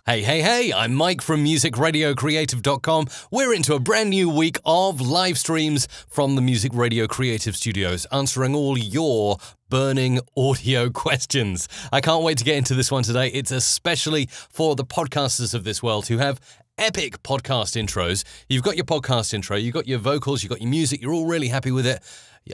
Hey, hey, hey, I'm Mike from musicradiocreative.com. We're into a brand new week of live streams from the Music Radio Creative Studios, answering all your burning audio questions. I can't wait to get into this one today. It's especially for the podcasters of this world who have epic podcast intros. You've got your podcast intro, you've got your vocals, you've got your music, you're all really happy with it.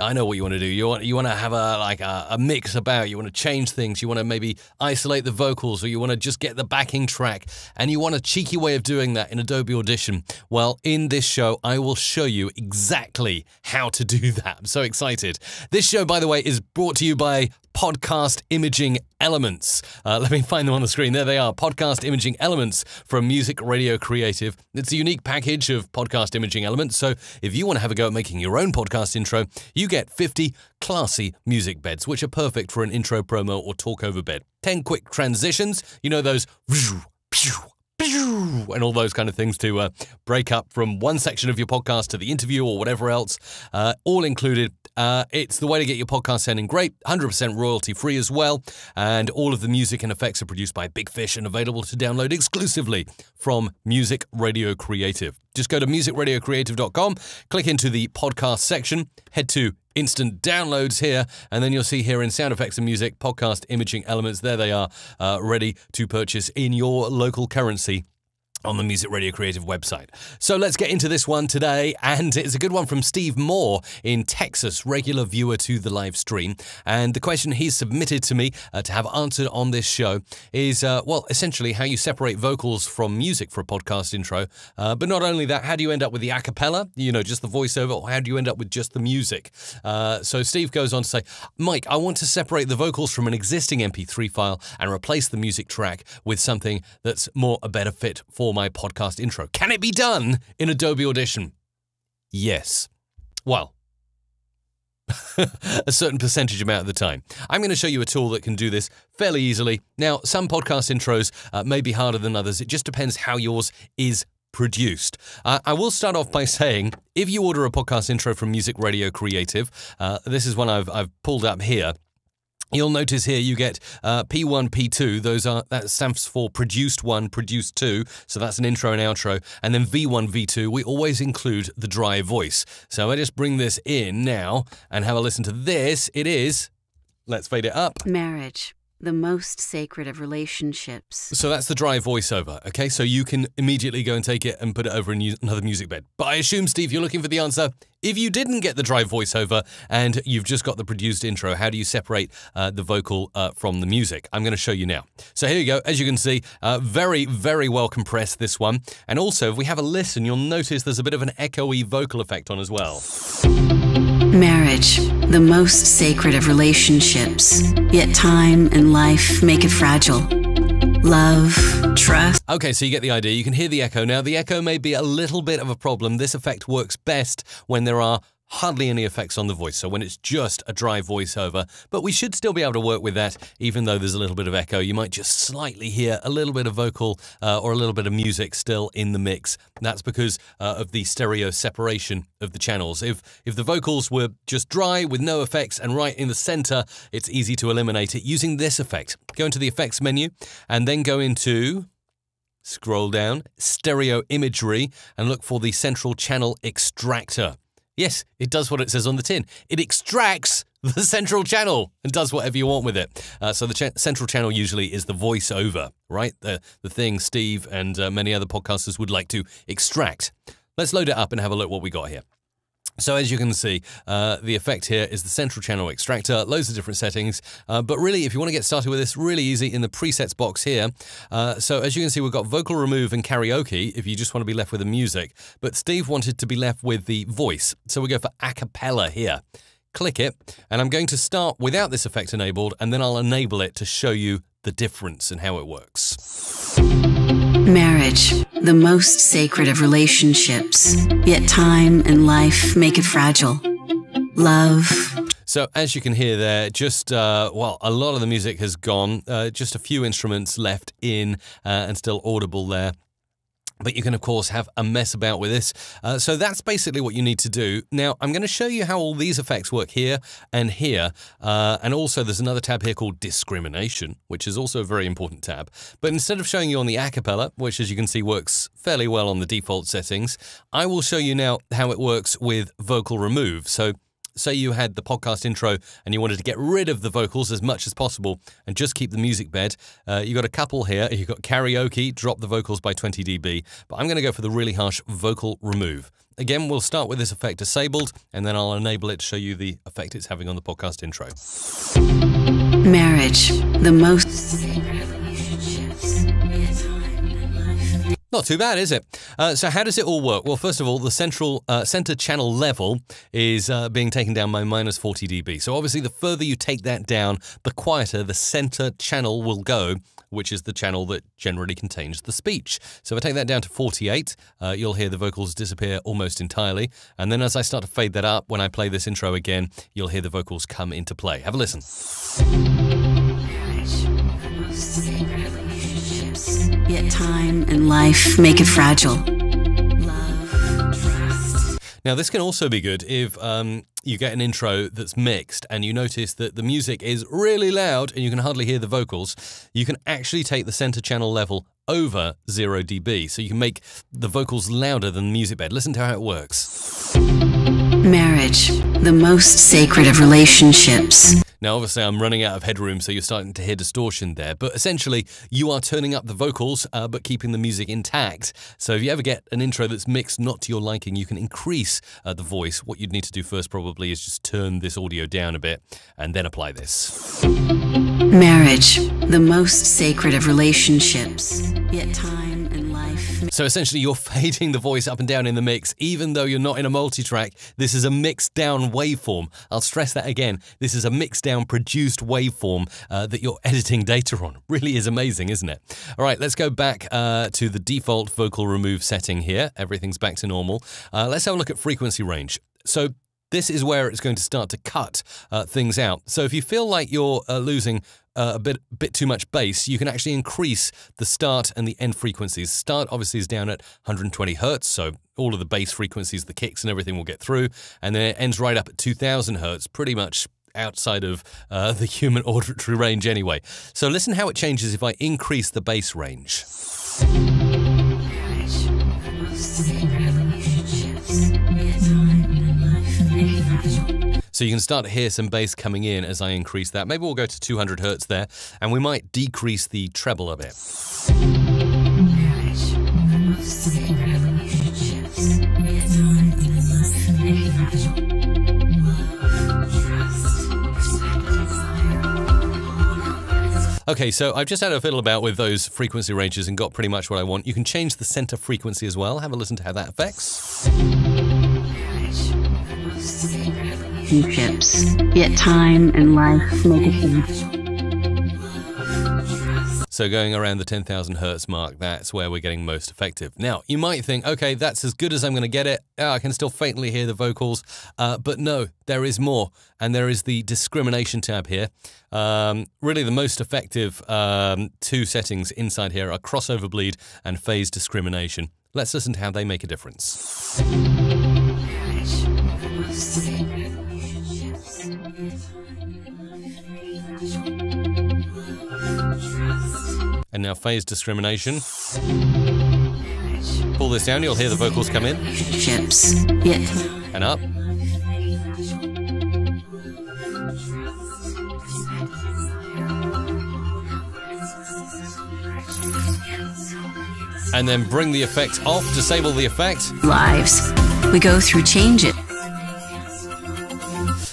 I know what you want to do. You want to have a mix about. You want to change things. You want to maybe isolate the vocals, or you want to just get the backing track, and you want a cheeky way of doing that in Adobe Audition. Well, in this show, I will show you exactly how to do that. I'm so excited. This show, by the way, is brought to you by Podcast Imaging Elements. Let me find them on the screen. There they are. Podcast Imaging Elements from Music Radio Creative. It's a unique package of podcast imaging elements. So if you want to have a go at making your own podcast intro, you get 50 classy music beds, which are perfect for an intro promo or talk over bed. 10 quick transitions. You know those and all those kind of things to break up from one section of your podcast to the interview or whatever else, all included. It's the way to get your podcast sounding great, 100% royalty free as well, and all of the music and effects are produced by Big Fish and available to download exclusively from Music Radio Creative. Just go to musicradiocreative.com, click into the podcast section, head to instant downloads here, and then you'll see here in sound effects and music, podcast imaging elements. There they are, ready to purchase in your local currency on the Music Radio Creative website. So let's get into this one today, and it's a good one from Steve Moore in Texas, regular viewer to the live stream. And the question he's submitted to me to have answered on this show is, well, essentially how you separate vocals from music for a podcast intro. But not only that, how do you end up with the a cappella, you know, just the voiceover, or how do you end up with just the music? So Steve goes on to say, Mike, I want to separate the vocals from an existing MP3 file and replace the music track with something that's more a better fit for my podcast intro. Can it be done in Adobe Audition? Yes. Well, a certain percentage amount of the time. I'm going to show you a tool that can do this fairly easily. Now, some podcast intros may be harder than others. It just depends how yours is produced. I will start off by saying, if you order a podcast intro from Music Radio Creative, this is one I've pulled up here. You'll notice here you get P1, P2. That stands for produced 1, produced 2. So that's an intro and outro. And then V1, V2, we always include the dry voice. So I just bring this in now and have a listen to this. It is, let's fade it up. Marriage, the most sacred of relationships. So that's the dry voiceover, okay? So you can immediately go and take it and put it over in another music bed. But I assume, Steve, you're looking for the answer. If you didn't get the dry voiceover and you've just got the produced intro, how do you separate the vocal from the music? I'm going to show you now. So here you go. As you can see, very, very well compressed, this one. And also, if we have a listen, you'll notice there's a bit of an echoey vocal effect on as well. Marriage, the most sacred of relationships, yet time and life make it fragile. Love, trust. Okay, so you get the idea. You can hear the echo. Now, the echo may be a little bit of a problem. This effect works best when there are hardly any effects on the voice, so when it's just a dry voiceover. But we should still be able to work with that, even though there's a little bit of echo. You might just slightly hear a little bit of vocal or a little bit of music still in the mix. That's because of the stereo separation of the channels. If the vocals were just dry with no effects and right in the center, it's easy to eliminate it using this effect. Go into the effects menu and then go into, scroll down, stereo imagery, and look for the central channel extractor. Yes, it does what it says on the tin. It extracts the central channel and does whatever you want with it. So the central channel usually is the voiceover, right? The thing Steve and many other podcasters would like to extract. Let's load it up and have a look what we got here. So as you can see, the effect here is the central channel extractor, loads of different settings. But really, if you want to get started with this, really easy in the presets box here. So as you can see, we've got vocal remove and karaoke if you just want to be left with the music. But Steve wanted to be left with the voice. So we go for a cappella here. Click it, and I'm going to start without this effect enabled, and then I'll enable it to show you the difference and how it works. Marriage, the most sacred of relationships, yet time and life make it fragile. Love. So as you can hear there, just, well, a lot of the music has gone, just a few instruments left in and still audible there. But you can, of course, have a mess about with this. So that's basically what you need to do. Now, I'm going to show you how all these effects work here and here. And also, there's another tab here called Discrimination, which is also a very important tab. But instead of showing you on the acapella, which, as you can see, works fairly well on the default settings, I will show you now how it works with vocal remove. So say you had the podcast intro and you wanted to get rid of the vocals as much as possible and just keep the music bed. You got a couple here. You've got karaoke, drop the vocals by 20 dB, but I'm going to go for the really harsh vocal remove. Again, we'll start with this effect disabled, and then I'll enable it to show you the effect it's having on the podcast intro. Marriage, the most... Not too bad, is it? So how does it all work? Well, first of all, the center channel level is being taken down by minus 40 dB. So obviously, the further you take that down, the quieter the center channel will go, which is the channel that generally contains the speech. So if I take that down to 48, you'll hear the vocals disappear almost entirely. And then as I start to fade that up, when I play this intro again, you'll hear the vocals come into play. Have a listen. Yet time and life make it fragile. Love, trust. Now, this can also be good if you get an intro that's mixed and you notice that the music is really loud and you can hardly hear the vocals. You can actually take the center channel level over 0 dB, so you can make the vocals louder than the music bed. Listen to how it works. Marriage, the most sacred of relationships. Now, obviously, I'm running out of headroom, so you're starting to hear distortion there. But essentially, you are turning up the vocals, but keeping the music intact. So if you ever get an intro that's mixed not to your liking, you can increase the voice. What you'd need to do first probably is just turn this audio down a bit and then apply this. Marriage, the most sacred of relationships. Yet time and life... So essentially, you're fading the voice up and down in the mix, even though you're not in a multi-track. This is a mixed down waveform. I'll stress that again. This is a mixed down produced waveform that you're editing data on. Really is amazing, isn't it? All right, let's go back to the default vocal remove setting here. Everything's back to normal. Let's have a look at frequency range. So this is where it's going to start to cut things out. So if you feel like you're losing a bit too much bass, you can actually increase the start and the end frequencies. Start obviously is down at 120 hertz, so all of the bass frequencies, the kicks and everything will get through, and then it ends right up at 2000 hertz, pretty much outside of the human auditory range anyway. So listen how it changes if I increase the bass range. So you can start to hear some bass coming in as I increase that. Maybe we'll go to 200 hertz there, and we might decrease the treble a bit. Okay, so I've just had a fiddle about with those frequency ranges and got pretty much what I want. You can change the center frequency as well. Have a listen to how that affects. Relationships, yet time and life make it fragile. So going around the 10,000 hertz mark, that's where we're getting most effective. Now, you might think, okay, that's as good as I'm going to get it. I can still faintly hear the vocals. But no, there is more. And there is the discrimination tab here. Really, the most effective two settings inside here are crossover bleed and phase discrimination. Let's listen to how they make a difference. And now phase discrimination. Pull this down, you'll hear the vocals come in. Chips, yet. And up. And then bring the effect off, disable the effect. Lives. We go through changes.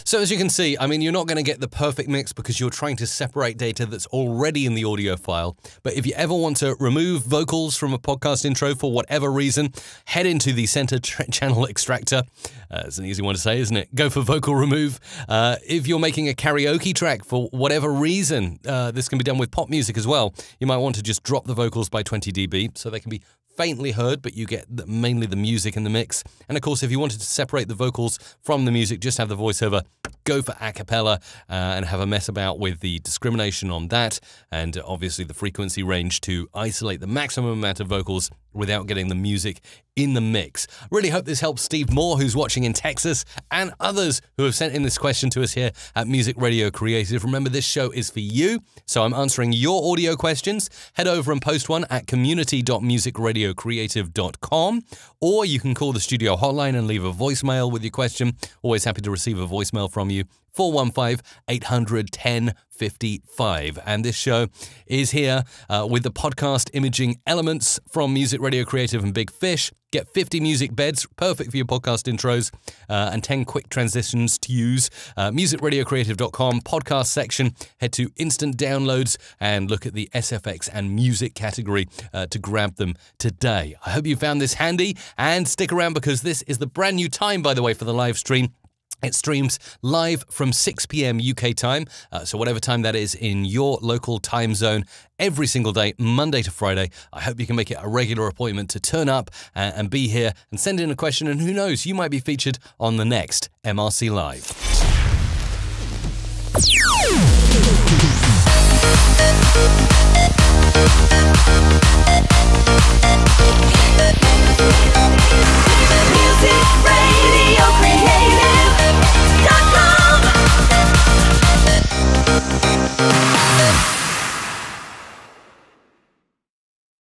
So as you can see, I mean, you're not going to get the perfect mix because you're trying to separate data that's already in the audio file. But if you ever want to remove vocals from a podcast intro for whatever reason, head into the center channel extractor. It's an easy one to say, isn't it? Go for vocal remove. If you're making a karaoke track for whatever reason, this can be done with pop music as well. You might want to just drop the vocals by 20 dB so they can be faintly heard, but you get mainly the music in the mix. And of course, if you wanted to separate the vocals from the music, just have the voiceover, go for a cappella and have a mess about with the discrimination on that, and obviously the frequency range to isolate the maximum amount of vocals without getting the music in the mix. Really hope this helps Steve Moore, who's watching in Texas, and others who have sent in this question to us here at Music Radio Creative. Remember, this show is for you, so I'm answering your audio questions. Head over and post one at community.musicradiocreative.com, or you can call the studio hotline and leave a voicemail with your question. Always happy to receive a voicemail from you. 415-800-1055. And this show is here with the podcast imaging elements from Music Radio Creative and Big Fish. Get 50 music beds, perfect for your podcast intros, and 10 quick transitions to use. MusicRadioCreative.com, podcast section. Head to instant downloads and look at the SFX and music category to grab them today. I hope you found this handy, and stick around because this is the brand new time, by the way, for the live stream. It streams live from 6 p.m. UK time, so whatever time that is in your local time zone, every single day, Monday to Friday. I hope you can make it a regular appointment to turn up and be here and send in a question, and who knows, you might be featured on the next MRC Live.